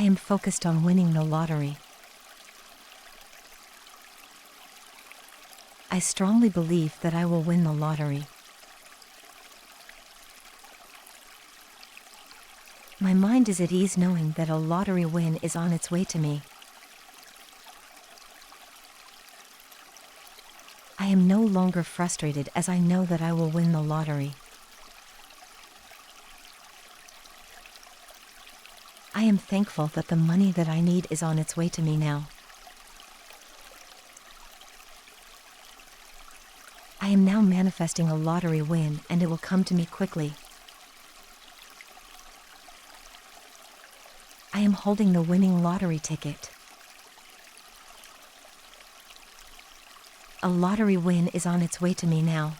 I am focused on winning the lottery. I strongly believe that I will win the lottery. My mind is at ease knowing that a lottery win is on its way to me. I am no longer frustrated as I know that I will win the lottery. I am thankful that the money that I need is on its way to me now. I am now manifesting a lottery win and it will come to me quickly. I am holding the winning lottery ticket. A lottery win is on its way to me now.